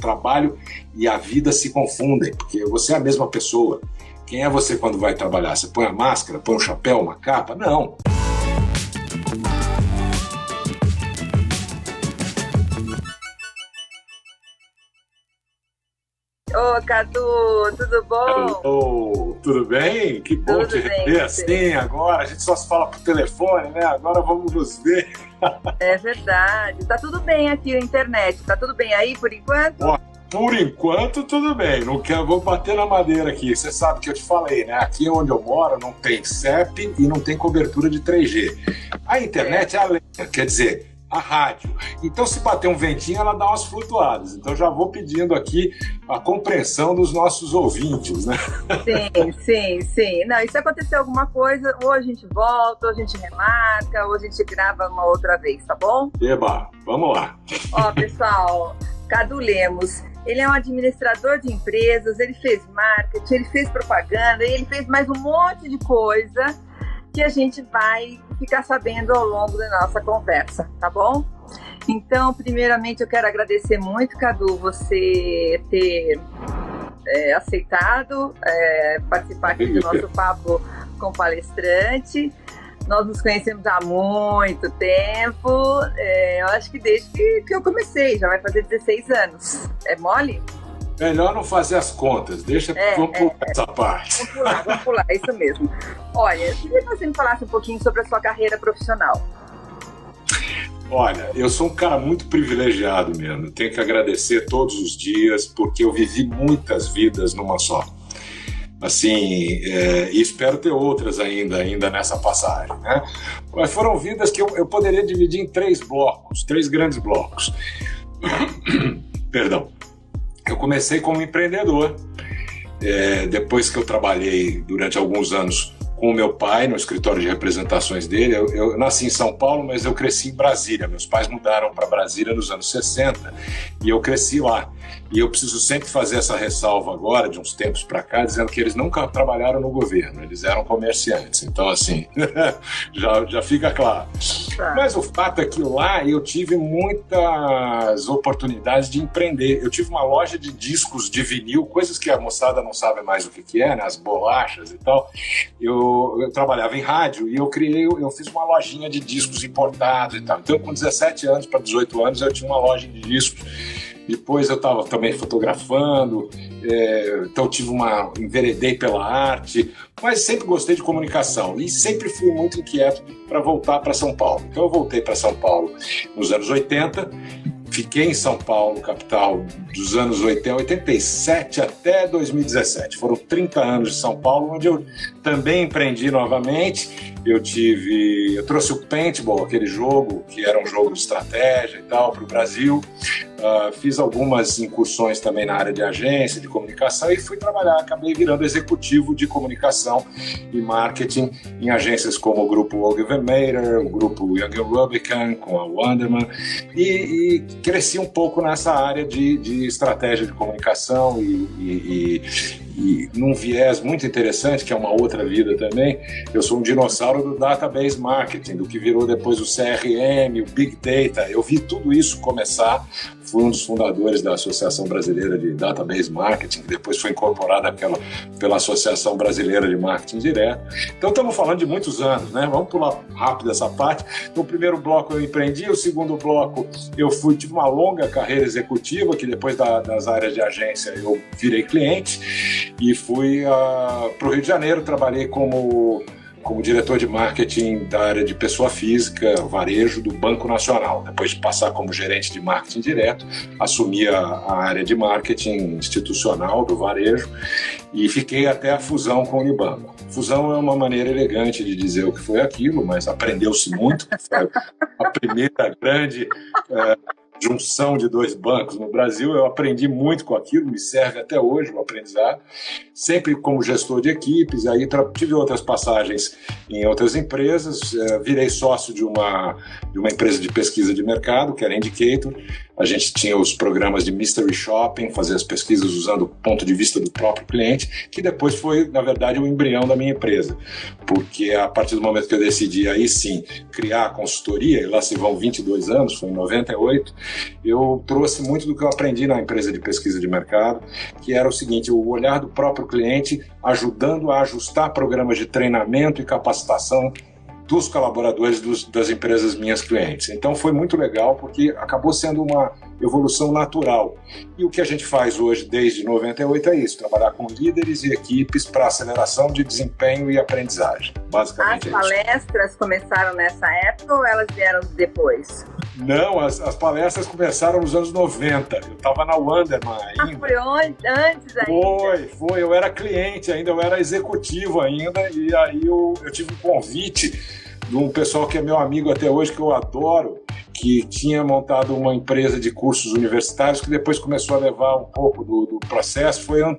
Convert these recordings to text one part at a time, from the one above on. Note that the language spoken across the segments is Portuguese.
trabalho e a vida se confundem, porque você é a mesma pessoa. Quem é você quando vai trabalhar? Você põe a máscara, põe um chapéu, uma capa? Não. Ô, Cadu, tudo bom? Alô, tudo bem? Que bom Tudo te bem, rever assim agora. A gente só se fala por telefone, né? Agora vamos nos ver. É verdade. Tá tudo bem aqui na internet. Tá tudo bem aí por enquanto? Ó, por enquanto, tudo bem. Não quero, vou bater na madeira aqui. Você sabe que eu te falei, né? Aqui onde eu moro não tem CEP e não tem cobertura de 3G. A internet é a lenha, quer dizer, a rádio. Então, se bater um ventinho, ela dá umas flutuadas. Então, já vou pedindo aqui a compreensão dos nossos ouvintes, né? Sim. Não, e se acontecer alguma coisa, ou a gente volta, ou a gente remarca, ou a gente grava uma outra vez, tá bom? Eba, vamos lá. Ó, pessoal, Cadu Lemos, ele é um administrador de empresas, ele fez marketing, ele fez propaganda, e ele fez mais um monte de coisa que a gente vai ficar sabendo ao longo da nossa conversa, tá bom? Então, primeiramente, eu quero agradecer muito, Cadu, você ter aceitado participar aqui do nosso papo com palestrante. Nós nos conhecemos há muito tempo, eu acho que desde que eu comecei, já vai fazer 16 anos. É mole? Melhor não fazer as contas, vamos pular essa parte. Vamos pular, é isso mesmo. Olha, eu queria que você me falasse um pouquinho sobre a sua carreira profissional. Olha, eu sou um cara muito privilegiado mesmo, tenho que agradecer todos os dias, porque eu vivi muitas vidas numa só. Assim, e espero ter outras ainda nessa passagem, né? Mas foram vidas que eu poderia dividir em três grandes blocos. Perdão. Eu comecei como empreendedor, depois que eu trabalhei durante alguns anos com o meu pai no escritório de representações dele. Eu nasci em São Paulo, mas eu cresci em Brasília. Meus pais mudaram para Brasília nos anos 60 e eu cresci lá. E eu preciso sempre fazer essa ressalva agora, de uns tempos para cá, dizendo que eles nunca trabalharam no governo, eles eram comerciantes. Então, assim, já fica claro. Mas o fato é que lá eu tive muitas oportunidades de empreender. Eu tive uma loja de discos de vinil, coisas que a moçada não sabe mais o que é, né? As bolachas e tal. Eu trabalhava em rádio e eu fiz uma lojinha de discos importados e tal. Então, com 17 anos para 18 anos, eu tinha uma loja de discos. Depois eu estava também fotografando, então enveredei pela arte, mas sempre gostei de comunicação e sempre fui muito inquieto para voltar para São Paulo. Então eu voltei para São Paulo nos anos 80, fiquei em São Paulo, capital, dos anos 87 até 2017. Foram 30 anos de São Paulo, onde eu também empreendi novamente. Eu trouxe o Paintball, aquele jogo que era um jogo de estratégia e tal, para o Brasil. Fiz algumas incursões também na área de agência, de comunicação e fui trabalhar, acabei virando executivo de comunicação e marketing em agências como o grupo Ogilvy Mather, o grupo Young Rubicon, com a Wunderman, e cresci um pouco nessa área de estratégia de comunicação e num viés muito interessante, que é uma outra vida também. Eu sou um dinossauro do database marketing, do que virou depois o CRM, o Big Data. Eu vi tudo isso começar, fui um dos fundadores da Associação Brasileira de Database Marketing, que depois foi incorporada pela Associação Brasileira de Marketing Direto. Então estamos falando de muitos anos, né? Vamos pular rápido essa parte. No primeiro bloco eu empreendi, o segundo bloco eu tive uma longa carreira executiva, que depois das áreas de agência eu virei cliente e fui para o Rio de Janeiro, trabalhei como diretor de marketing da área de pessoa física, varejo do Banco Nacional. Depois de passar como gerente de marketing direto, assumi a área de marketing institucional do varejo e fiquei até a fusão com o Unibanco. Fusão é uma maneira elegante de dizer o que foi aquilo, mas aprendeu-se muito. Foi a primeira grande junção de dois bancos no Brasil. Eu aprendi muito com aquilo, me serve até hoje o aprendizado, sempre como gestor de equipes. Aí tive outras passagens em outras empresas, virei sócio de uma empresa de pesquisa de mercado, que era Indicator, a gente tinha os programas de Mystery Shopping, fazer as pesquisas usando o ponto de vista do próprio cliente, que depois foi, na verdade, o embrião da minha empresa. Porque a partir do momento que eu decidi, aí sim, criar a consultoria, e lá se vão 22 anos, foi em 98, eu trouxe muito do que eu aprendi na empresa de pesquisa de mercado, que era o seguinte, o olhar do próprio cliente ajudando a ajustar programas de treinamento e capacitação dos colaboradores das empresas minhas clientes. Então foi muito legal porque acabou sendo uma evolução natural. E o que a gente faz hoje desde 98 é isso, trabalhar com líderes e equipes para aceleração de desempenho e aprendizagem. Basicamente as palestras começaram nessa época ou elas vieram depois? Não, as palestras começaram nos anos 90. Eu estava na Wanderman ainda. Foi antes ainda? Foi. Eu era cliente ainda, eu era executivo ainda. E aí eu tive um convite de um pessoal que é meu amigo até hoje, que eu adoro, que tinha montado uma empresa de cursos universitários que depois começou a levar um pouco do processo. Foi um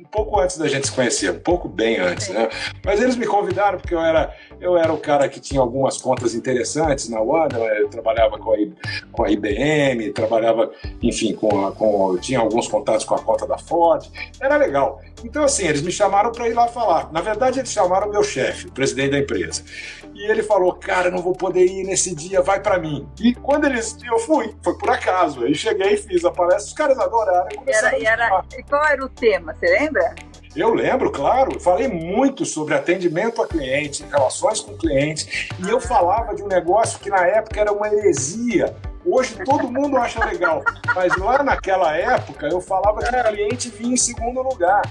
pouco antes da gente se conhecer, um pouco bem antes, né? Mas eles me convidaram porque eu era o cara que tinha algumas contas interessantes na Wanda, eu trabalhava com a IBM, trabalhava, enfim, eu tinha alguns contatos com a conta da Ford, era legal. Então, assim, eles me chamaram para ir lá falar. Na verdade, eles chamaram o meu chefe, o presidente da empresa. E ele falou, cara, não vou poder ir nesse dia, vai para mim. E quando eu fui, foi por acaso. Aí cheguei e fiz a palestra, os caras adoraram. E qual era o tema, você lembra? Eu lembro, claro, falei muito sobre atendimento a cliente, relações com clientes, e eu falava de um negócio que na época era uma heresia. Hoje todo mundo acha legal, mas lá naquela época eu falava que o cliente vinha em segundo lugar,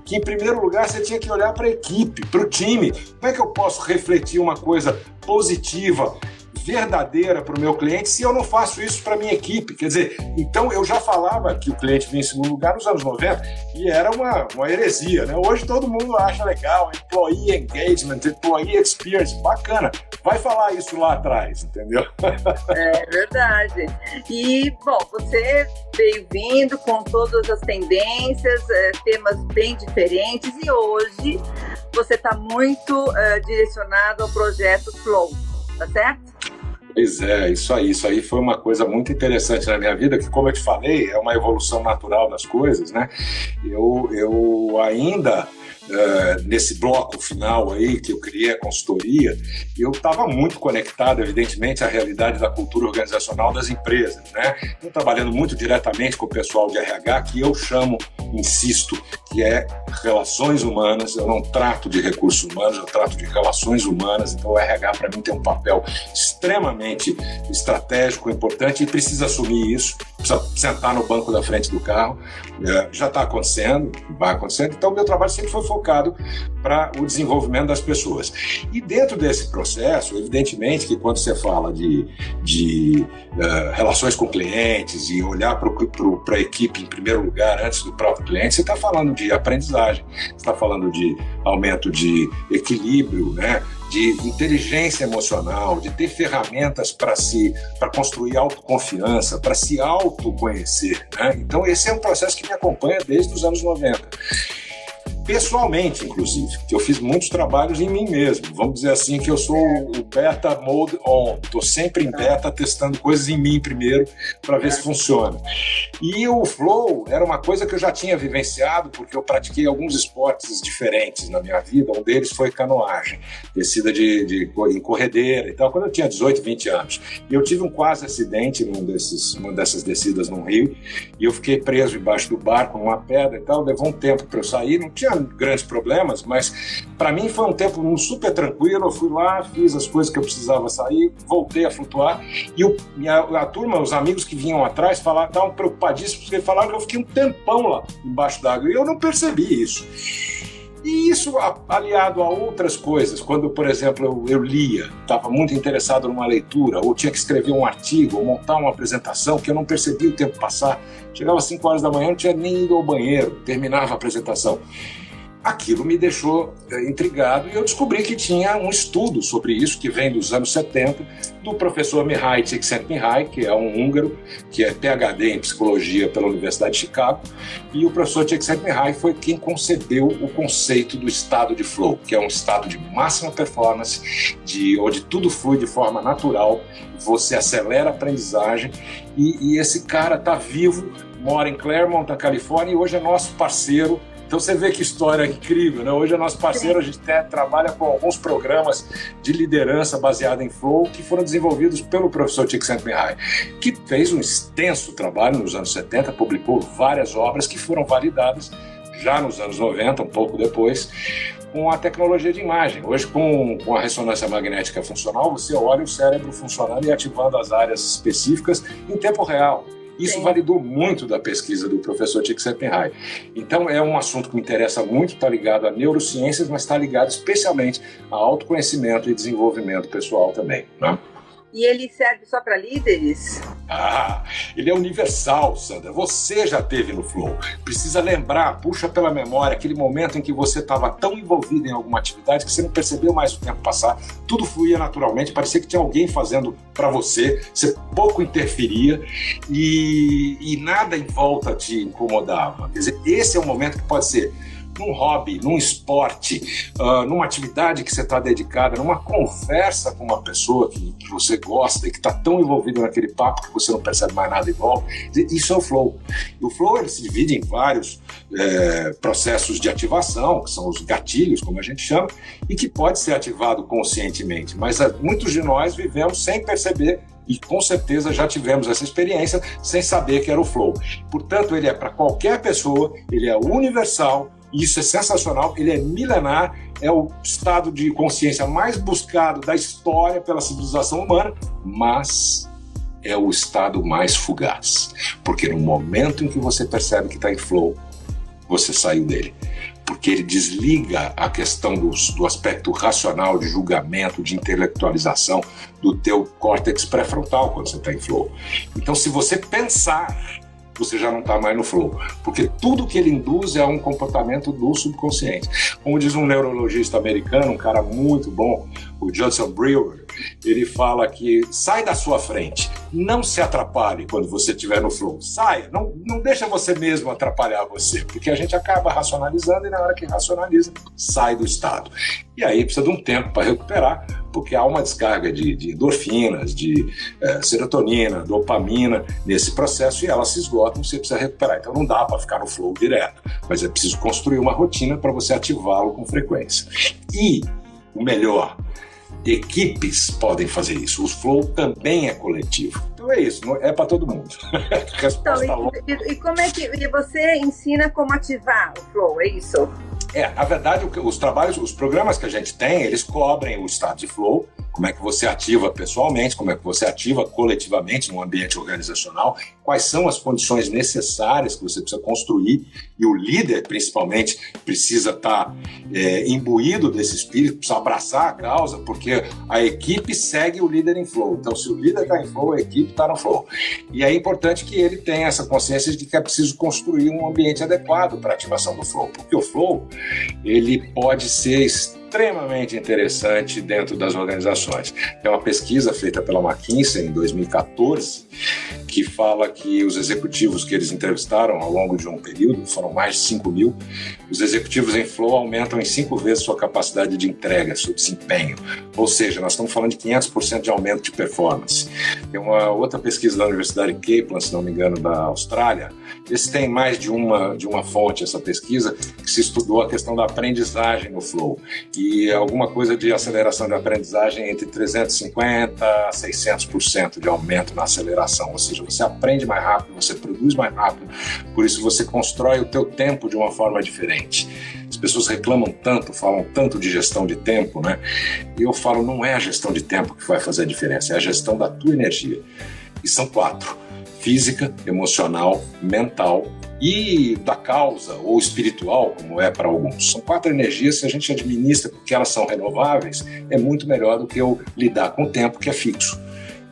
que em primeiro lugar você tinha que olhar para a equipe, para o time. Como é que eu posso refletir uma coisa positiva, verdadeira para o meu cliente se eu não faço isso para a minha equipe? Quer dizer, então eu já falava que o cliente vinha em segundo lugar nos anos 90 e era uma heresia, né? Hoje todo mundo acha legal, employee engagement, employee experience, bacana. Vai falar isso lá atrás, entendeu? É verdade. E, bom, você veio vindo com todas as tendências, temas bem diferentes e hoje você está muito direcionado ao projeto Flow, tá certo? Pois é, isso aí foi uma coisa muito interessante na minha vida, que, como eu te falei, é uma evolução natural das coisas, né? Eu ainda, nesse bloco final aí, que eu criei a consultoria, eu estava muito conectado, evidentemente, à realidade da cultura organizacional das empresas, né? Eu trabalhando muito diretamente com o pessoal de RH, que eu chamo, insisto, que é relações humanas. Eu não trato de recursos humanos, eu trato de relações humanas. Então o RH para mim tem um papel extremamente estratégico, importante, e precisa assumir isso, precisa sentar no banco da frente do carro. Já está acontecendo, vai acontecendo. Então o meu trabalho sempre foi focado para o desenvolvimento das pessoas. E dentro desse processo, evidentemente que quando você fala de relações com clientes e olhar para a equipe em primeiro lugar antes do próprio cliente, você está falando de aprendizagem, você está falando de aumento de equilíbrio, né? De inteligência emocional, de ter ferramentas para construir autoconfiança, para se autoconhecer, né? Então esse é um processo que me acompanha desde os anos 90. Pessoalmente, inclusive, que eu fiz muitos trabalhos em mim mesmo. Vamos dizer assim que eu sou o beta mode on. Estou sempre em beta, testando coisas em mim primeiro para ver se funciona. E o flow era uma coisa que eu já tinha vivenciado, porque eu pratiquei alguns esportes diferentes na minha vida. Um deles foi canoagem, descida em corredeira e tal, quando eu tinha 18, 20 anos. E eu tive um quase acidente numa dessas descidas no rio, e eu fiquei preso embaixo do barco, numa pedra e tal. Levou um tempo para eu sair, não tinha grandes problemas, mas para mim foi um tempo super tranquilo. Eu fui lá, fiz as coisas que eu precisava sair, voltei a flutuar, e a turma, os amigos que vinham atrás estavam preocupadíssimos, porque falaram que eu fiquei um tempão lá embaixo d'água, e eu não percebi isso. E isso aliado a outras coisas, quando, por exemplo, eu lia, estava muito interessado numa leitura, ou tinha que escrever um artigo, ou montar uma apresentação, que eu não percebia o tempo passar. Chegava às 5 horas da manhã, não tinha nem ido ao banheiro, terminava a apresentação. Aquilo me deixou intrigado e eu descobri que tinha um estudo sobre isso, que vem dos anos 70, do professor Mihai Csikszentmihalyi, que é um húngaro, que é PhD em psicologia pela Universidade de Chicago, e o professor Csikszentmihalyi foi quem concebeu o conceito do estado de flow, que é um estado de máxima performance, onde tudo flui de forma natural, você acelera a aprendizagem, e esse cara está vivo, mora em Claremont, na Califórnia, e hoje é nosso parceiro. Então você vê que história incrível, né? Hoje é nosso parceiro, a gente trabalha com alguns programas de liderança baseado em flow que foram desenvolvidos pelo professor Csikszentmihalyi, que fez um extenso trabalho nos anos 70, publicou várias obras que foram validadas já nos anos 90, um pouco depois, com a tecnologia de imagem. Hoje, com a ressonância magnética funcional, você olha o cérebro funcionando e ativando as áreas específicas em tempo real. Isso validou muito da pesquisa do professor Csikszentmihalyi. Então, é um assunto que me interessa muito, está ligado a neurociências, mas está ligado especialmente a autoconhecimento e desenvolvimento pessoal também, né? E ele serve só para líderes? Ele é universal, Sandra. Você já teve no flow. Precisa lembrar, puxa pela memória, aquele momento em que você estava tão envolvido em alguma atividade que você não percebeu mais o tempo passar. Tudo fluía naturalmente, parecia que tinha alguém fazendo para você pouco interferia e nada em volta te incomodava. Quer dizer, esse é um momento que pode ser num hobby, num esporte, numa atividade que você está dedicada, numa conversa com uma pessoa que você gosta e que está tão envolvido naquele papo que você não percebe mais nada em volta. Isso é o flow. E o flow ele se divide em vários processos de ativação, que são os gatilhos, como a gente chama, e que pode ser ativado conscientemente. Mas muitos de nós vivemos sem perceber e com certeza já tivemos essa experiência sem saber que era o flow. Portanto, ele é para qualquer pessoa, ele é universal. Isso é sensacional, ele é milenar, é o estado de consciência mais buscado da história pela civilização humana, mas é o estado mais fugaz. Porque no momento em que você percebe que está em flow, você saiu dele. Porque ele desliga a questão do aspecto racional, de julgamento, de intelectualização do teu córtex pré-frontal quando você está em flow. Então, se você pensar, você já não está mais no flow, porque tudo que ele induz é um comportamento do subconsciente. Como diz um neurologista americano, um cara muito bom, o Judson Brewer, ele fala que sai da sua frente, não se atrapalhe quando você estiver no flow, saia, não deixa você mesmo atrapalhar você, porque a gente acaba racionalizando e na hora que racionaliza, sai do estado. E aí precisa de um tempo para recuperar, porque há uma descarga de endorfinas, de serotonina, dopamina nesse processo e elas se esgotam, você precisa recuperar. Então não dá para ficar no flow direto, mas é preciso construir uma rotina para você ativá-lo com frequência. E o melhor, equipes podem fazer isso. O flow também é coletivo. Então é isso, não é para todo mundo. Então, e como é que você ensina como ativar o flow, é isso? Na verdade, os programas que a gente tem, eles cobrem o estado de flow, como é que você ativa pessoalmente, como é que você ativa coletivamente no ambiente organizacional, quais são as condições necessárias que você precisa construir, e o líder, principalmente, precisa estar imbuído desse espírito, precisa abraçar a causa, porque a equipe segue o líder em flow. Então, se o líder está em flow, a equipe está no flow. E é importante que ele tenha essa consciência de que é preciso construir um ambiente adequado para a ativação do flow, porque o flow ele pode ser extremamente interessante dentro das organizações. Tem uma pesquisa feita pela McKinsey em 2014 que fala que os executivos que eles entrevistaram ao longo de um período, foram mais de 5 mil, os executivos em flow aumentam em 5 vezes sua capacidade de entrega, seu desempenho. Ou seja, nós estamos falando de 500% de aumento de performance. Tem uma outra pesquisa da Universidade Kaplan, se não me engano, da Austrália. Esse tem mais de uma fonte, essa pesquisa, que se estudou a questão da aprendizagem no flow. E alguma coisa de aceleração de aprendizagem entre 350% a 600% de aumento na aceleração. Ou seja, você aprende mais rápido, você produz mais rápido, por isso você constrói o teu tempo de uma forma diferente. As pessoas reclamam tanto, falam tanto de gestão de tempo, né? E eu falo, não é a gestão de tempo que vai fazer a diferença, é a gestão da tua energia. E são 4. Física, emocional, mental e da causa ou espiritual, como é para alguns. São 4 energias, se a gente administra porque elas são renováveis, é muito melhor do que eu lidar com o tempo que é fixo.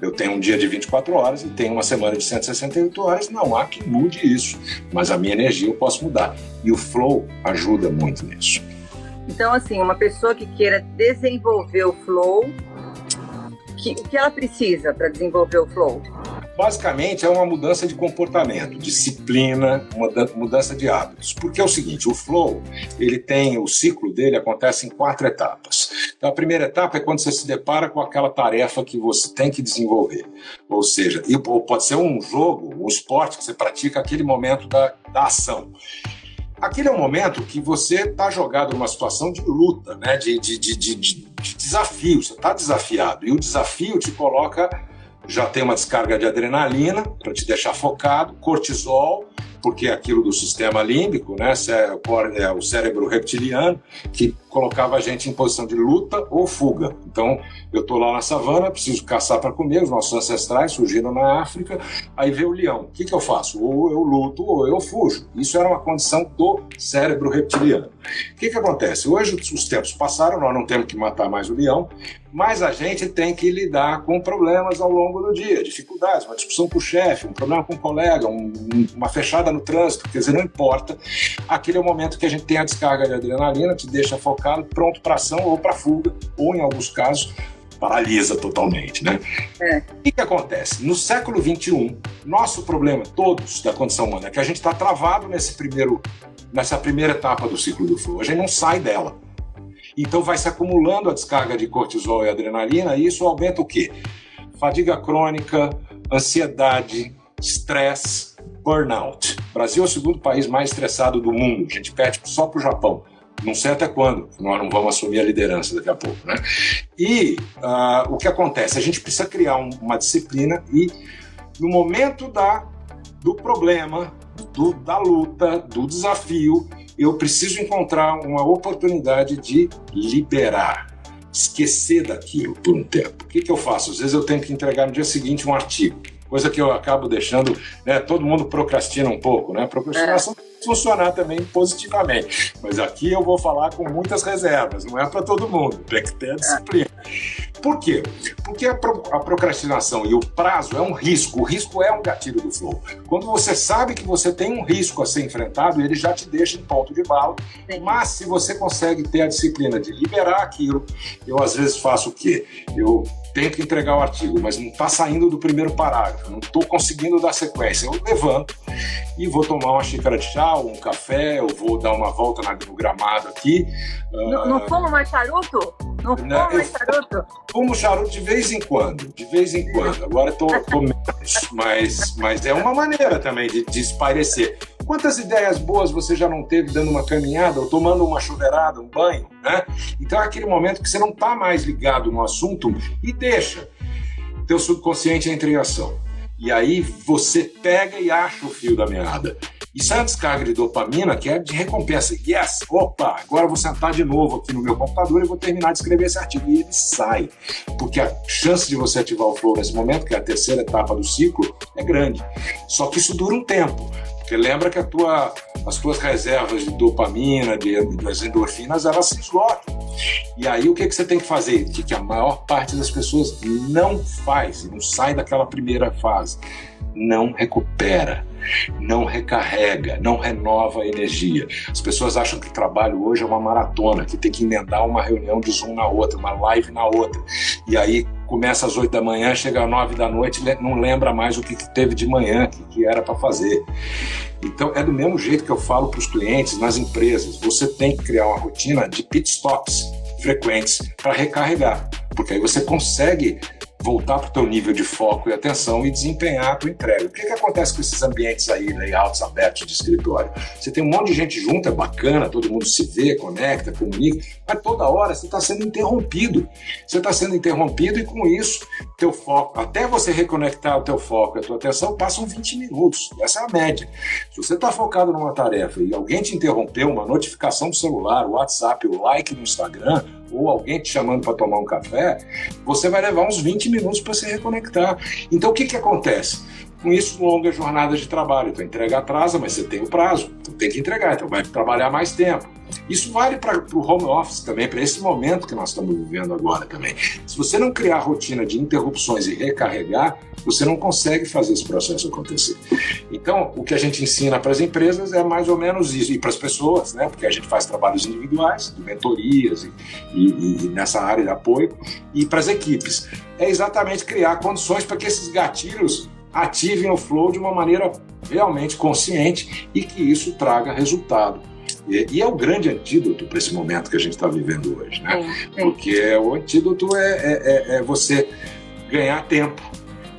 Eu tenho um dia de 24 horas e tenho uma semana de 168 horas, não há que mude isso, mas a minha energia eu posso mudar. E o flow ajuda muito nisso. Então, assim, uma pessoa que queira desenvolver o flow, o que ela precisa para desenvolver o flow? Basicamente é uma mudança de comportamento, disciplina, mudança de hábitos. Porque é o seguinte, o flow, o ciclo dele acontece em 4 etapas. Então a primeira etapa é quando você se depara com aquela tarefa que você tem que desenvolver. Ou seja, ou pode ser um jogo, um esporte que você pratica aquele momento da ação. Aquele é um momento que você está jogado numa situação de luta, né? de desafio, você está desafiado. E o desafio te coloca, já tem uma descarga de adrenalina para te deixar focado, cortisol, porque é aquilo do sistema límbico, né? É o cérebro reptiliano, que colocava a gente em posição de luta ou fuga. Então, eu estou lá na savana, preciso caçar para comer, os nossos ancestrais surgiram na África, aí vê o leão. O que eu faço? Ou eu luto ou eu fujo. Isso era uma condição do cérebro reptiliano. O que acontece? Hoje os tempos passaram, nós não temos que matar mais o leão, mas a gente tem que lidar com problemas ao longo do dia, dificuldades, uma discussão com o chefe, um problema com um colega, uma fechada no trânsito, quer dizer, não importa. Aquele é o momento que a gente tem a descarga de adrenalina, te deixa focado, pronto para ação ou para fuga, ou em alguns casos, paralisa totalmente, né? O que acontece? No século XXI, nosso problema, todos da condição humana, é que a gente está travado nessa primeira etapa do ciclo do flow, a gente não sai dela. Então vai se acumulando a descarga de cortisol e adrenalina, e isso aumenta o quê? Fadiga crônica, ansiedade, estresse, burnout. O Brasil é o segundo país mais estressado do mundo, a gente perde só para o Japão. Não sei até quando, nós não vamos assumir a liderança daqui a pouco, né? E o que acontece? A gente precisa criar uma disciplina e no momento do problema, da luta, do desafio, eu preciso encontrar uma oportunidade de liberar, esquecer daquilo por um tempo. O que eu faço? Às vezes eu tenho que entregar no dia seguinte um artigo, coisa que eu acabo deixando, né, todo mundo procrastina um pouco, né? Procrastinação pode funcionar também positivamente, mas aqui eu vou falar com muitas reservas, não é para todo mundo, tem que ter a disciplina. Por quê? Porque a procrastinação e o prazo é um risco, o risco é um gatilho do flow. Quando você sabe que você tem um risco a ser enfrentado, ele já te deixa em ponto de bala. Sim. Mas se você consegue ter a disciplina de liberar aquilo, eu às vezes faço o quê? Eu tenho que entregar o artigo, mas não está saindo do primeiro parágrafo, não estou conseguindo dar sequência. Eu levanto e vou tomar uma xícara de chá, ou um café, eu vou dar uma volta no gramado aqui. Não fuma mais charuto? Não fuma mais charuto? Fumo charuto de vez em quando. Agora estou menos, mas é uma maneira também de espairecer. Quantas ideias boas você já não teve dando uma caminhada ou tomando uma chuveirada, um banho, né? Então é aquele momento que você não está mais ligado no assunto e deixa teu subconsciente entrar em ação. E aí você pega e acha o fio da meada. Isso é uma descarga de dopamina que é de recompensa. Yes! Opa! Agora eu vou sentar de novo aqui no meu computador e vou terminar de escrever esse artigo. E ele sai. Porque a chance de você ativar o flow nesse momento, que é a terceira etapa do ciclo, é grande. Só que isso dura um tempo. Porque lembra que as tuas reservas de dopamina, das endorfinas, elas se esgotam. E aí o que você tem que fazer? Que a maior parte das pessoas não faz, não sai daquela primeira fase. Não recupera, não recarrega, não renova a energia. As pessoas acham que o trabalho hoje é uma maratona, que tem que emendar uma reunião de Zoom na outra, uma live na outra. E aí começa às 8 da manhã, chega às 9 da noite, não lembra mais o que teve de manhã, o que era para fazer. Então é do mesmo jeito que eu falo para os clientes nas empresas. Você tem que criar uma rotina de pit stops frequentes para recarregar, porque aí você consegue voltar para o teu nível de foco e atenção e desempenhar a tua entrega. O que acontece com esses ambientes aí, layouts abertos de escritório? Você tem um monte de gente junto, é bacana, todo mundo se vê, conecta, comunica, mas toda hora você está sendo interrompido. Você está sendo interrompido e com isso, teu foco, até você reconectar o teu foco e a tua atenção, passam 20 minutos. Essa é a média. Se você está focado numa tarefa e alguém te interrompeu, uma notificação do celular, o WhatsApp, o like no Instagram, ou alguém te chamando para tomar um café, você vai levar uns 20 minutos para se reconectar. Então o que acontece? Com isso, longas jornadas de trabalho. Então, entrega atrasa, mas você tem o prazo. Então, tem que entregar. Então, vai trabalhar mais tempo. Isso vale para o home office também, para esse momento que nós estamos vivendo agora também. Se você não criar rotina de interrupções e recarregar, você não consegue fazer esse processo acontecer. Então, o que a gente ensina para as empresas é mais ou menos isso. E para as pessoas, né? Porque a gente faz trabalhos individuais, de mentorias e nessa área de apoio. E para as equipes, é exatamente criar condições para que esses gatilhos ativem o flow de uma maneira realmente consciente e que isso traga resultado. E é o grande antídoto para esse momento que a gente está vivendo hoje, né? Porque o antídoto é você ganhar tempo.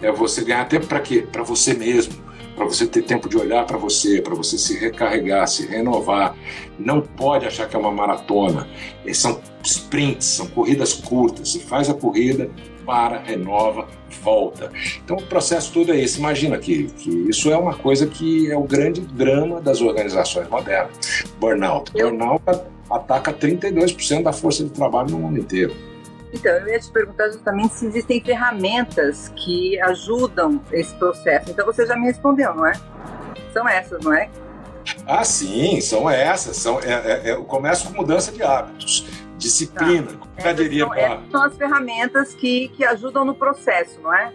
É você ganhar tempo para quê? Para você mesmo. Para você ter tempo de olhar para você se recarregar, se renovar. Não pode achar que é uma maratona. São sprints, são corridas curtas. Você faz a corrida, para, renova, volta. Então o processo todo é esse. Imagina que isso é uma coisa que é o grande drama das organizações modernas. Burnout. Burnout ataca 32% da força de trabalho no mundo inteiro. Então, eu ia te perguntar justamente se existem ferramentas que ajudam esse processo. Então você já me respondeu, não é? São essas, não é? Ah, sim, são essas. Eu começo com mudança de hábitos. Disciplina, essas são as ferramentas que ajudam no processo, não é?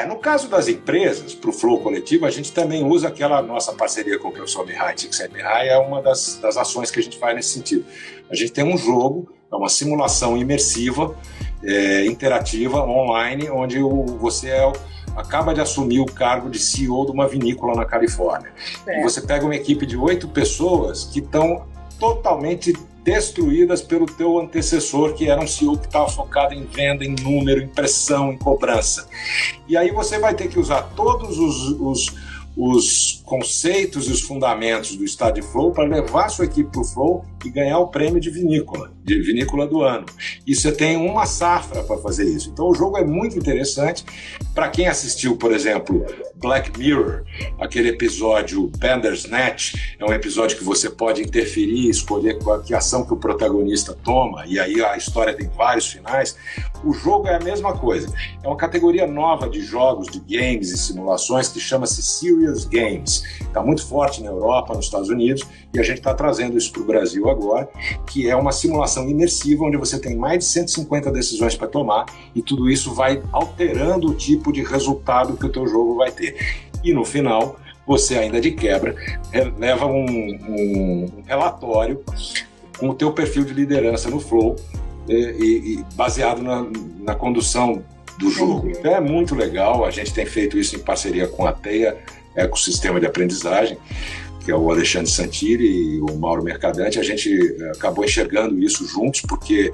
No caso das empresas, para o Flow Coletivo, a gente também usa aquela nossa parceria com o professor Mihai Csikszentmihalyi, é uma das ações que a gente faz nesse sentido. A gente tem um jogo, é uma simulação imersiva, interativa, online, onde você acaba de assumir o cargo de CEO de uma vinícola na Califórnia. E você pega uma equipe de 8 pessoas que estão totalmente destruídas pelo teu antecessor, que era um CEO que estava focado em venda, em número, em pressão, em cobrança. E aí você vai ter que usar todos os conceitos e os fundamentos do estado de flow para levar a sua equipe para o flow e ganhar o prêmio de vinícola do ano. E você tem uma safra para fazer isso. Então o jogo é muito interessante. Para quem assistiu, por exemplo, Black Mirror, aquele episódio Bandersnatch, é um episódio que você pode interferir, escolher que ação que o protagonista toma, e aí a história tem vários finais. O jogo é a mesma coisa. É uma categoria nova de jogos, de games e simulações que chama-se Serious Games. Está muito forte na Europa, nos Estados Unidos, e a gente está trazendo isso para o Brasil agora, que é uma simulação imersiva onde você tem mais de 150 decisões para tomar e tudo isso vai alterando o tipo de resultado que o teu jogo vai ter. E no final, você ainda de quebra leva um relatório com o teu perfil de liderança no Flow e baseado na condução do jogo. Então é muito legal, a gente tem feito isso em parceria com a TEIA, Ecossistema de Aprendizagem, que é o Alexandre Santiri e o Mauro Mercadante. A gente acabou enxergando isso juntos, porque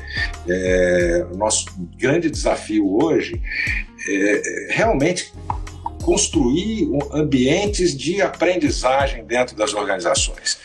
o nosso grande desafio hoje é realmente construir ambientes de aprendizagem dentro das organizações.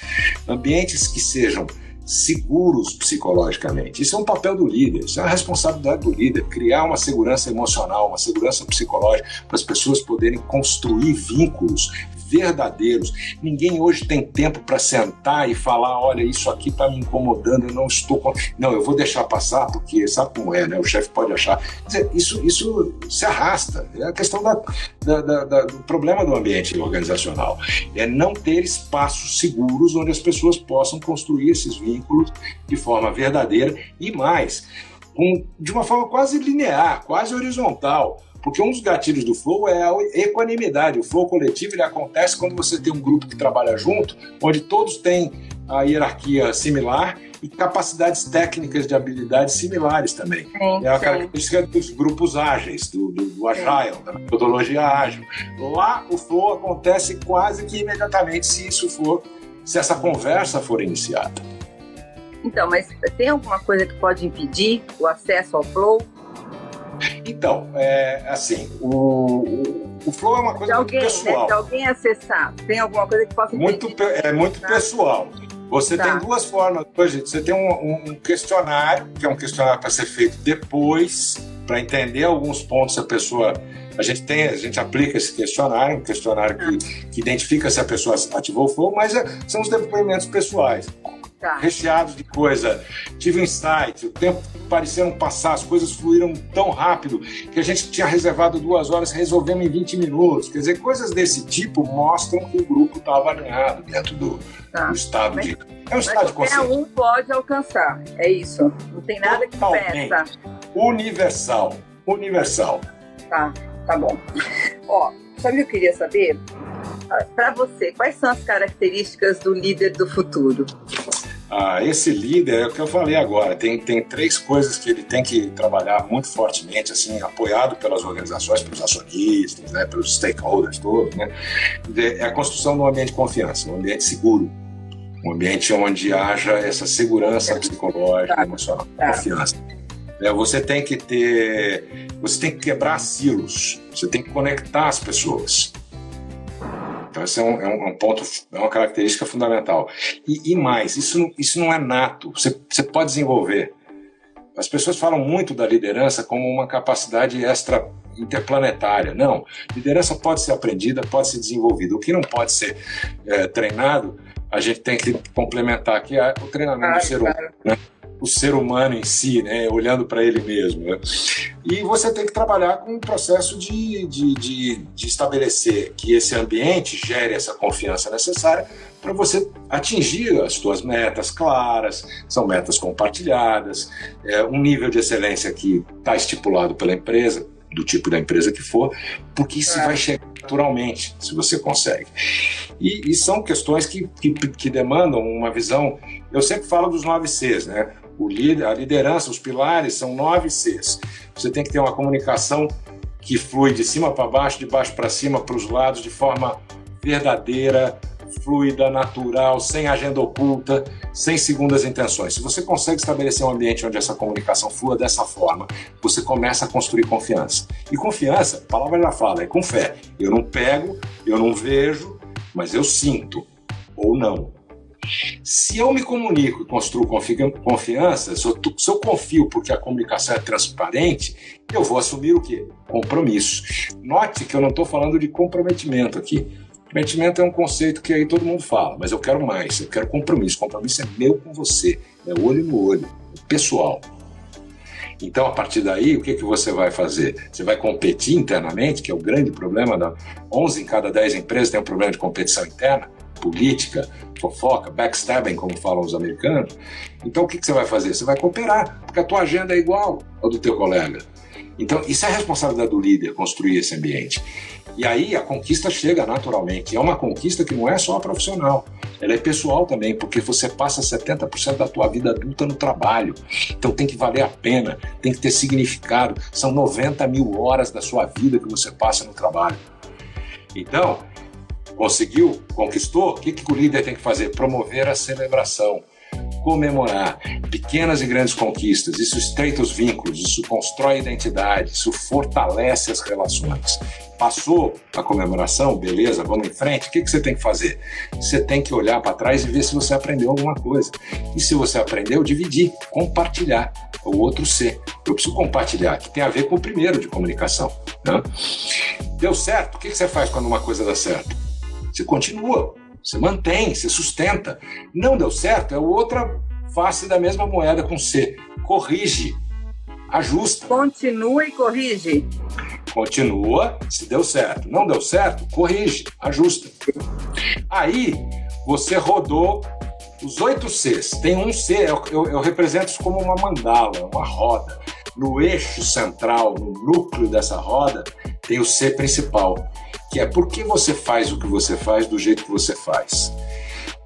Ambientes que sejam seguros psicologicamente. Isso é um papel do líder, isso é uma responsabilidade do líder, criar uma segurança emocional, uma segurança psicológica para as pessoas poderem construir vínculos verdadeiros. Ninguém hoje tem tempo para sentar e falar, olha, isso aqui está me incomodando, eu não estou... Não, eu vou deixar passar, porque sabe como é, né? O chefe pode achar. Quer dizer, isso se arrasta. É a questão do problema do ambiente organizacional. É não ter espaços seguros onde as pessoas possam construir esses vínculos de forma verdadeira e mais, de uma forma quase linear, quase horizontal. Porque um dos gatilhos do flow é a equanimidade. O flow coletivo ele acontece quando você tem um grupo que trabalha junto, onde todos têm a hierarquia similar e capacidades técnicas de habilidades similares também. É a característica dos grupos ágeis, do Agile, da metodologia ágil. Lá o flow acontece quase que imediatamente se essa conversa for iniciada. Então, mas tem alguma coisa que pode impedir o acesso ao flow? Então, assim, o flow é uma coisa muito pessoal. Né, de alguém acessar, tem alguma coisa que possa impedir? É muito pessoal. Você tem duas formas. Você tem um questionário, que é um questionário para ser feito depois, para entender alguns pontos a pessoa... A gente aplica esse questionário, um questionário que identifica se a pessoa ativou o flow, mas são os depoimentos pessoais. recheados de coisa. Tive um insight, o tempo parecia não passar, as coisas fluíram tão rápido que a gente tinha reservado 2 horas, resolvemos em 20 minutos. Quer dizer, coisas desse tipo mostram que o grupo estava alinhado dentro do estado de... É um estado de consciência. Qualquer um pode alcançar, é isso. Não tem nada que peça. Universal. Tá bom. Ó, sabe o que eu queria saber? Para você, quais são as características do líder do futuro? Esse líder, é o que eu falei agora, tem 3 coisas que ele tem que trabalhar muito fortemente, assim, apoiado pelas organizações, pelos acionistas, né, pelos stakeholders todos, né? É a construção de um ambiente de confiança, um ambiente seguro, um ambiente onde haja essa segurança psicológica, emocional, confiança. Você tem que quebrar silos, você tem que conectar as pessoas. Então esse é um ponto, é uma característica fundamental. E mais, isso não é nato, você pode desenvolver. As pessoas falam muito da liderança como uma capacidade extra interplanetária. Não, liderança pode ser aprendida, pode ser desenvolvida. O que não pode ser treinado, a gente tem que complementar, que é o treinamento do ser humano, né? O ser humano em si, né? Olhando para ele mesmo, né? E você tem que trabalhar com um processo de estabelecer que esse ambiente gere essa confiança necessária para você atingir as suas metas claras, são metas compartilhadas, um nível de excelência que está estipulado pela empresa, do tipo da empresa que for, porque isso vai chegar naturalmente, se você consegue. E são questões que demandam uma visão. Eu sempre falo dos 9 Cs, né? A liderança, os pilares são 9 Cs. Você tem que ter uma comunicação que flui de cima para baixo, de baixo para cima, para os lados, de forma verdadeira, fluida, natural, sem agenda oculta, sem segundas intenções. Se você consegue estabelecer um ambiente onde essa comunicação flua dessa forma, você começa a construir confiança. E confiança, a palavra já fala, é com fé. Eu não pego, eu não vejo, mas eu sinto, ou não. Se eu me comunico e construo confiança, se eu confio porque a comunicação é transparente, eu vou assumir o quê? Compromisso. Note que eu não estou falando de comprometimento aqui. Comprometimento é um conceito que aí todo mundo fala, mas eu quero mais, eu quero compromisso. Compromisso é meu com você, é olho no olho, é pessoal. Então, a partir daí, o que você vai fazer? Você vai competir internamente, que é o grande problema, 11 em cada 10 empresas tem um problema de competição interna, política, fofoca, backstabbing, como falam os americanos. Então, o que você vai fazer? Você vai cooperar, porque a tua agenda é igual ao do teu colega. Então, isso é a responsabilidade do líder, construir esse ambiente. E aí a conquista chega naturalmente. É uma conquista que não é só profissional, ela é pessoal também, porque você passa 70% da tua vida adulta no trabalho. Então tem que valer a pena, tem que ter significado. São 90 mil horas da sua vida que você passa no trabalho. Então, conseguiu, conquistou, o que o líder tem que fazer? Promover a celebração, comemorar pequenas e grandes conquistas. Isso estreita os vínculos, isso constrói identidade, isso fortalece as relações. Passou a comemoração, beleza, vamos em frente. O que você tem que fazer? Você tem que olhar para trás e ver se você aprendeu alguma coisa. E se você aprendeu, dividir, compartilhar. O outro C. Eu preciso compartilhar, que tem a ver com o primeiro de comunicação, né? Deu certo? O que você faz quando uma coisa dá certo? Você continua, você mantém, você sustenta. Não deu certo, é outra face da mesma moeda com C. Corrige, ajusta. Continua e corrige. Continua, se deu certo. Não deu certo, corrige, ajusta. Aí, você rodou os 8 Cs. Tem um C, eu represento isso como uma mandala, uma roda. No eixo central, no núcleo dessa roda, tem o C principal, que é por que você faz o que você faz do jeito que você faz.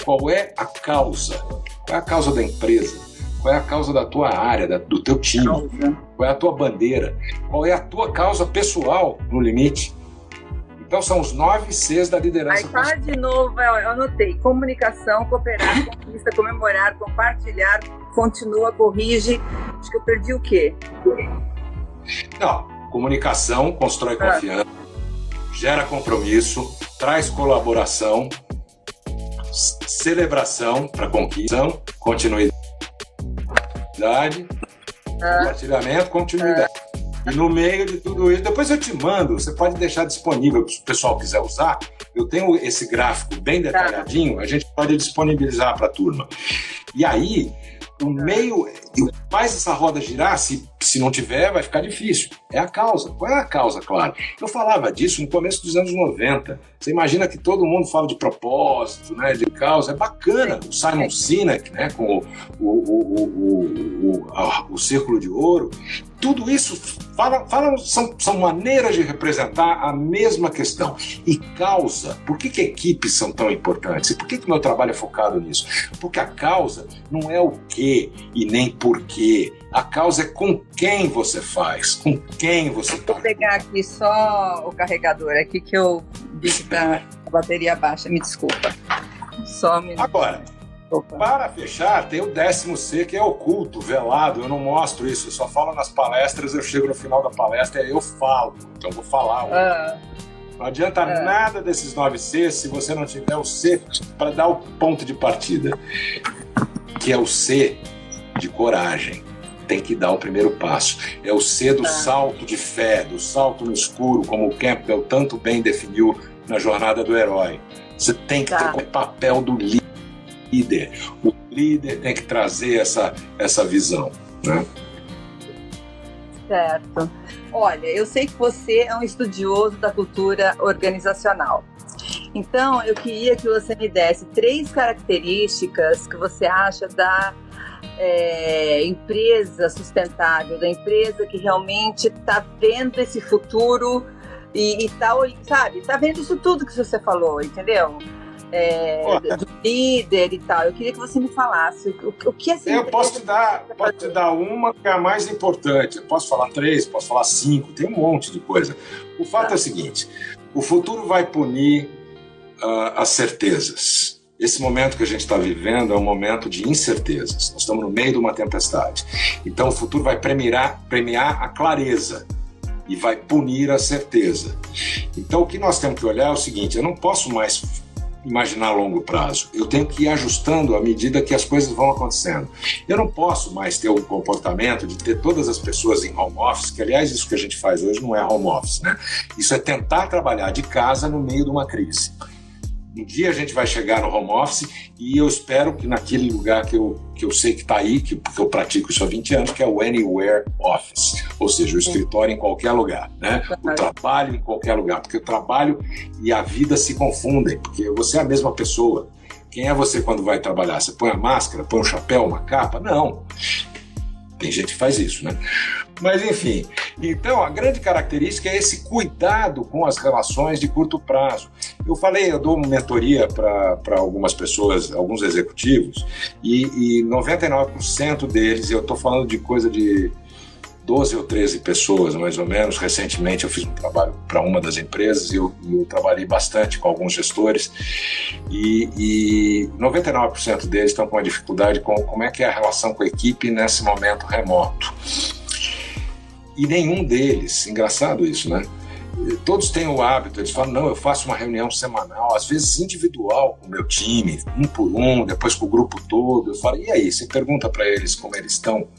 Qual é a causa? Qual é a causa da empresa? Qual é a causa da tua área, do teu time? Qual é a tua bandeira? Qual é a tua causa pessoal no limite? Então são os 9 Cs da liderança. Aí fala de novo, eu anotei. Comunicação, cooperar, conquista, comemorar, compartilhar, continua, corrige. Acho que eu perdi o quê? Não, comunicação constrói confiança, gera compromisso, traz colaboração, celebração para conquista, continuidade, compartilhamento, continuidade. E no meio de tudo isso, depois eu te mando, você pode deixar disponível se o pessoal quiser usar. Eu tenho esse gráfico bem detalhadinho, a gente pode disponibilizar para a turma. E aí, o meio faz essa roda girar, se não tiver, vai ficar difícil. É a causa. Qual é a causa, claro? Eu falava disso no começo dos anos 90. Você imagina que todo mundo fala de propósito, né, de causa. É bacana. O Simon Sinek, né, com o Círculo de Ouro. Tudo isso são maneiras de representar a mesma questão. E causa, por que equipes são tão importantes? E por que o meu trabalho é focado nisso? Porque a causa não é o quê e nem por quê. A causa é com quem você faz, com quem você está. Vou pegar aqui só o carregador aqui que eu vi que tá a bateria baixa, me desculpa. Só um minuto. Agora, para fechar, tem o 10º C, que é oculto, velado. Eu não mostro isso, eu só falo nas palestras, eu chego no final da palestra e eu falo. Então eu vou falar. Não adianta nada desses 9 Cs se você não tiver o C para dar o ponto de partida, que é o C de coragem. Tem que dar o primeiro passo. É o C do salto de fé, do salto no escuro, como o Campbell tanto bem definiu na Jornada do Herói. Você tem que ter o papel do líder. O líder tem que trazer essa visão, né? Certo. Olha, eu sei que você é um estudioso da cultura organizacional. Então, eu queria que você me desse 3 características que você acha da empresa sustentável, da empresa que realmente está vendo esse futuro e tá vendo isso tudo que você falou, entendeu? Do líder e tal. Eu queria que você me falasse o que é essa Eu posso te dar uma que é a mais importante. Eu posso falar 3, posso falar 5, tem um monte de coisa. O fato é o seguinte: o futuro vai punir as certezas. Esse momento que a gente está vivendo é um momento de incertezas. Nós estamos no meio de uma tempestade. Então o futuro vai premiar a clareza e vai punir a certeza. Então o que nós temos que olhar é o seguinte: eu não posso mais imaginar a longo prazo. Eu tenho que ir ajustando à medida que as coisas vão acontecendo. Eu não posso mais ter o comportamento de ter todas as pessoas em home office, que aliás isso que a gente faz hoje não é home office, né? Isso é tentar trabalhar de casa no meio de uma crise. Um dia a gente vai chegar no home office e eu espero que naquele lugar que eu sei que está aí, porque eu pratico isso há 20 anos, que é o Anywhere Office, ou seja, o escritório em qualquer lugar, né? O trabalho em qualquer lugar, porque o trabalho e a vida se confundem, porque você é a mesma pessoa. Quem é você quando vai trabalhar? Você põe a máscara, põe um chapéu, uma capa? Não. Tem gente que faz isso, né? Mas, enfim, então a grande característica é esse cuidado com as relações de curto prazo. Eu dou mentoria para algumas pessoas, alguns executivos, e 99% deles, eu estou falando de coisa de 12 ou 13 pessoas, mais ou menos. Recentemente eu fiz um trabalho para uma das empresas e eu trabalhei bastante com alguns gestores e 99% deles estão com uma dificuldade com como é que é a relação com a equipe nesse momento remoto. E nenhum deles, engraçado isso, né? Todos têm o hábito, eles falam, não, eu faço uma reunião semanal, às vezes individual com o meu time, um por um, depois com o grupo todo. Eu falo, e aí? Você pergunta para eles como eles estão?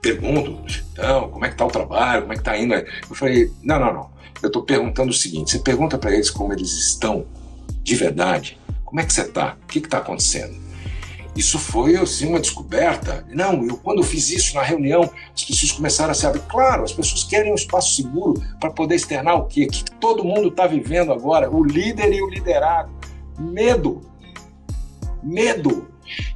Pergunto, então, como é que está o trabalho, como é que está indo? Eu falei, não. Eu estou perguntando o seguinte, você pergunta para eles como eles estão, de verdade. Como é que você está? O que está acontecendo? Isso foi, assim, uma descoberta. Não, quando eu fiz isso na reunião, as pessoas começaram a se abrir. Claro, as pessoas querem um espaço seguro para poder externar o quê? O que todo mundo está vivendo agora? O líder e o liderado. Medo.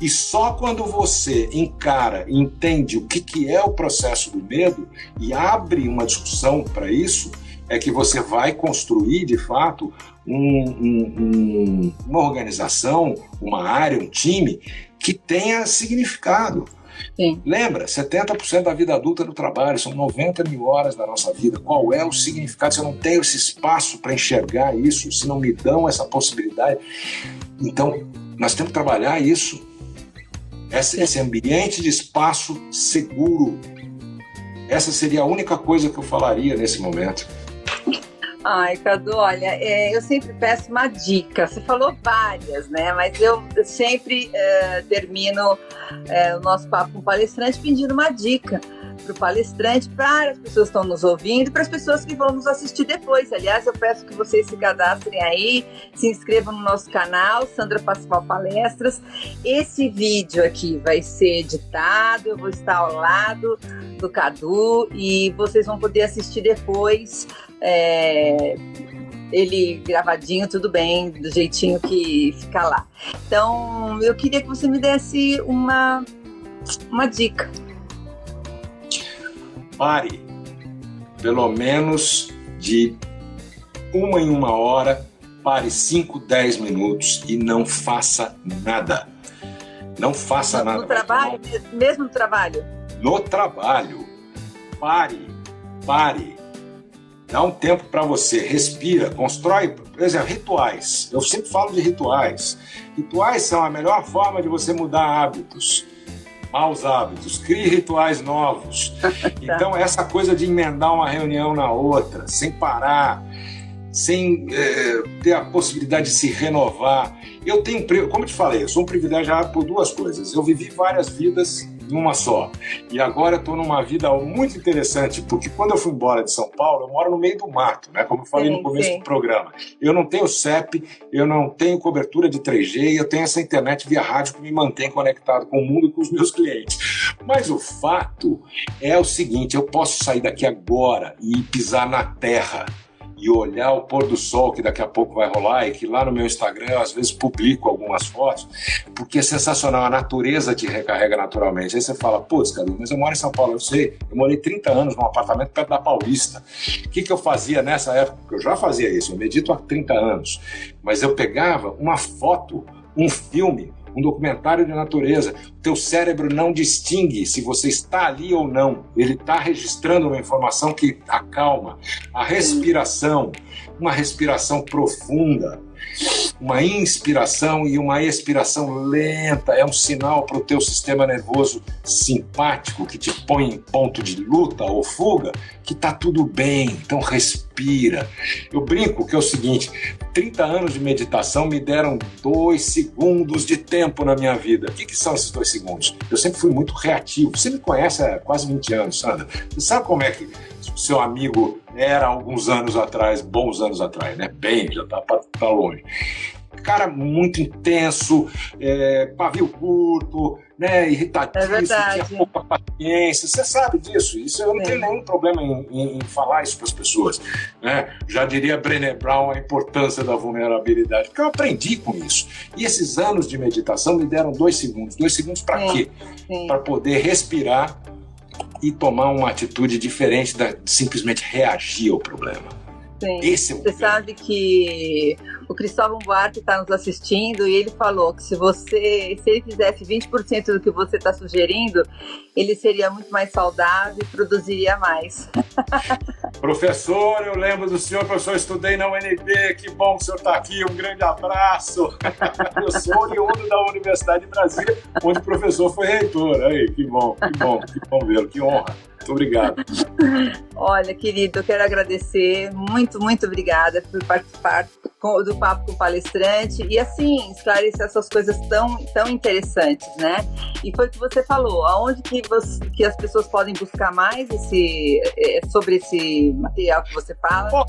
E só quando você encara e entende o que é o processo do medo e abre uma discussão para isso, é que você vai construir, de fato, uma organização, uma área, um time que tenha significado. Sim. Lembra, 70% da vida adulta é do trabalho, são 90 mil horas da nossa vida. Qual é o significado? Se eu não tenho esse espaço para enxergar isso, se não me dão essa possibilidade, então nós temos que trabalhar isso, esse ambiente de espaço seguro. Essa seria a única coisa que eu falaria nesse momento. Ai, Cadu, olha, eu sempre peço uma dica. Você falou várias, né? Mas eu sempre termino o nosso papo com o palestrante pedindo uma dica. para o palestrante, para as pessoas que estão nos ouvindo e para as pessoas que vão nos assistir depois. Aliás, eu peço que vocês se cadastrem aí, se inscrevam no nosso canal, Sandra Pascoal Palestras. Esse vídeo aqui vai ser editado, eu vou estar ao lado do Cadu e vocês vão poder assistir depois. Ele gravadinho, tudo bem, do jeitinho que fica lá. Então, eu queria que você me desse uma dica. Pare, pelo menos de 1 em 1 hora, pare 5, 10 minutos e não faça nada. Não faça nada. No trabalho? Mesmo no trabalho? No trabalho. Pare. Dá um tempo para você, respira, constrói, por exemplo, rituais. Eu sempre falo de rituais. Rituais são a melhor forma de você mudar hábitos, maus hábitos. Crie rituais novos. Então, essa coisa de emendar uma reunião na outra, sem parar, sem ter a possibilidade de se renovar. Eu tenho, como eu te falei, eu sou um privilegiado por 2 coisas. Eu vivi várias vidas numa só. E agora eu estou numa vida muito interessante, porque quando eu fui embora de São Paulo, eu moro no meio do mato, né? Como eu falei no começo do programa. Eu não tenho CEP, eu não tenho cobertura de 3G, eu tenho essa internet via rádio que me mantém conectado com o mundo e com os meus clientes. Mas o fato é o seguinte, eu posso sair daqui agora e pisar na terra e olhar o pôr do sol que daqui a pouco vai rolar e que lá no meu Instagram eu às vezes publico algumas fotos, porque é sensacional, a natureza te recarrega naturalmente. Aí você fala, putz, Cadu, mas eu moro em São Paulo, eu sei, eu morei 30 anos num apartamento perto da Paulista. O que eu fazia nessa época? Eu já fazia isso, eu medito há 30 anos, mas eu pegava uma foto, um filme, um documentário de natureza. O teu cérebro não distingue se você está ali ou não. Ele está registrando uma informação que acalma. A respiração, uma respiração profunda, uma inspiração e uma expiração lenta é um sinal para o teu sistema nervoso simpático que te põe em ponto de luta ou fuga, que está tudo bem, então respira. Eu brinco que é o seguinte, 30 anos de meditação me deram 2 segundos de tempo na minha vida. O que são esses 2 segundos? Eu sempre fui muito reativo. Você me conhece há quase 20 anos, Sandra. Você sabe como é que seu amigo era há alguns anos atrás, bons anos atrás, né? Bem, já tá longe. Cara muito intenso, pavio curto, né? Irritadíssimo, tinha pouca paciência. Você sabe disso. Isso eu não tenho nenhum problema em falar isso para as pessoas, né? Já diria Brené Brown a importância da vulnerabilidade, porque eu aprendi com isso. E esses anos de meditação me deram 2 segundos. 2 segundos para quê? Para poder respirar e tomar uma atitude diferente de simplesmente reagir ao problema. Sim. Você sabe que o Cristóvão Buarque está nos assistindo e ele falou que se ele fizesse 20% do que você está sugerindo, ele seria muito mais saudável e produziria mais. Professor, eu lembro do senhor, professor, estudei na UNB, que bom que o senhor está aqui, um grande abraço. Eu sou oriundo da Universidade de Brasília, onde o professor foi reitor. Aí, que bom vê-lo, que honra. Muito obrigado. Olha, querido, eu quero agradecer, muito obrigada por participar do Papo com o Palestrante e, assim, esclarecer essas coisas tão interessantes, né? E foi o que você falou, aonde que as pessoas podem buscar mais sobre esse material que você fala? Bom,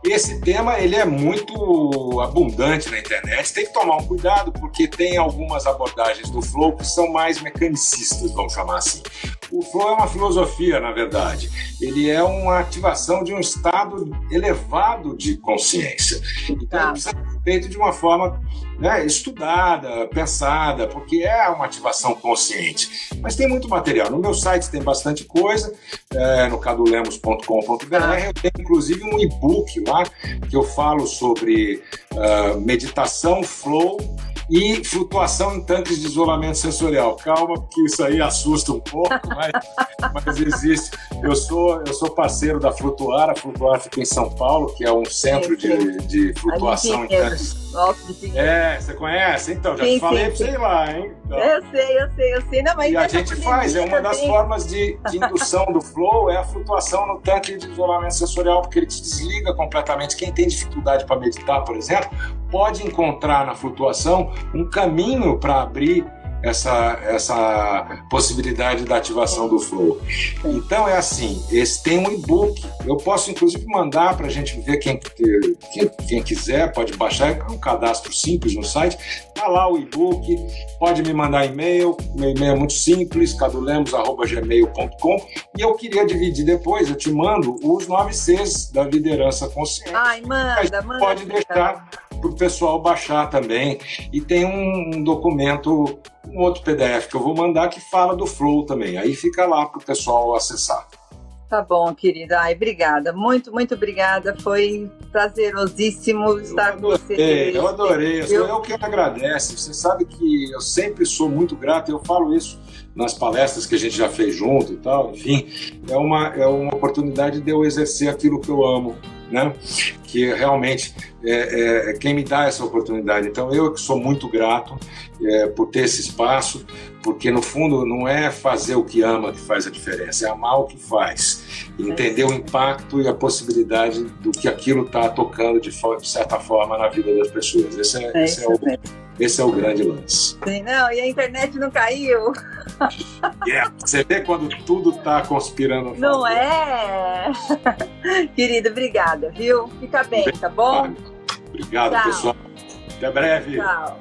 esse tema, ele é muito abundante na internet, tem que tomar um cuidado, porque tem algumas abordagens do Flow que são mais mecanicistas, vamos chamar assim. O Flow é uma filosofia, na verdade. Ele é uma ativação de um estado elevado de consciência. Então, ele precisa ser feito de uma forma, né, estudada, pensada, porque é uma ativação consciente. Mas tem muito material. No meu site tem bastante coisa, no cadulemos.com.br. Eu tenho, inclusive, um e-book lá que eu falo sobre meditação, flow e flutuação em tanques de isolamento sensorial. Calma, porque isso aí assusta um pouco, mas existe. Eu sou parceiro da Flutuar. A Flutuar fica em São Paulo, que é um centro de flutuação em tanques. Você conhece? Então, já te falei, sei lá, hein? Então, eu sei. Não, mas e a gente faz, uma das formas de indução do flow é a flutuação no tanque de isolamento sensorial, porque ele te desliga completamente. Quem tem dificuldade para meditar, por exemplo, pode encontrar na flutuação um caminho para abrir essa possibilidade da ativação do Flow. Então é assim, tem um e-book, eu posso inclusive mandar para a gente ver, quem quiser pode baixar, é um cadastro simples no site, está lá o e-book, pode me mandar e-mail, meu e-mail é muito simples, cadulemos@gmail.com, e eu queria dividir depois, eu te mando os 9 Cs da liderança consciente. Ai, manda. Pode deixar para o pessoal baixar também, e tem um documento, um outro PDF que eu vou mandar que fala do Flow também, aí fica lá para o pessoal acessar. Tá bom, querida. Ai, obrigada. Muito, muito obrigada. Foi prazerosíssimo estar com você. Eu adorei. Sou eu que agradeço. Você sabe que eu sempre sou muito grato. Eu falo isso nas palestras que a gente já fez junto e tal. Enfim, é uma oportunidade de eu exercer aquilo que eu amo, né? Que realmente é quem me dá essa oportunidade. Então, eu que sou muito grato por ter esse espaço, porque, no fundo, não é fazer o que ama que faz a diferença, é amar o que faz. Entender o impacto e a possibilidade do que aquilo está tocando, de certa forma, na vida das pessoas. Esse é o grande lance. Sim, não, e a internet não caiu. Você vê quando tudo está conspirando a favor. Não é? Querida, obrigada, viu? Fica bem, tá bom? Obrigado, Tchau. pessoal. Até breve. Tchau.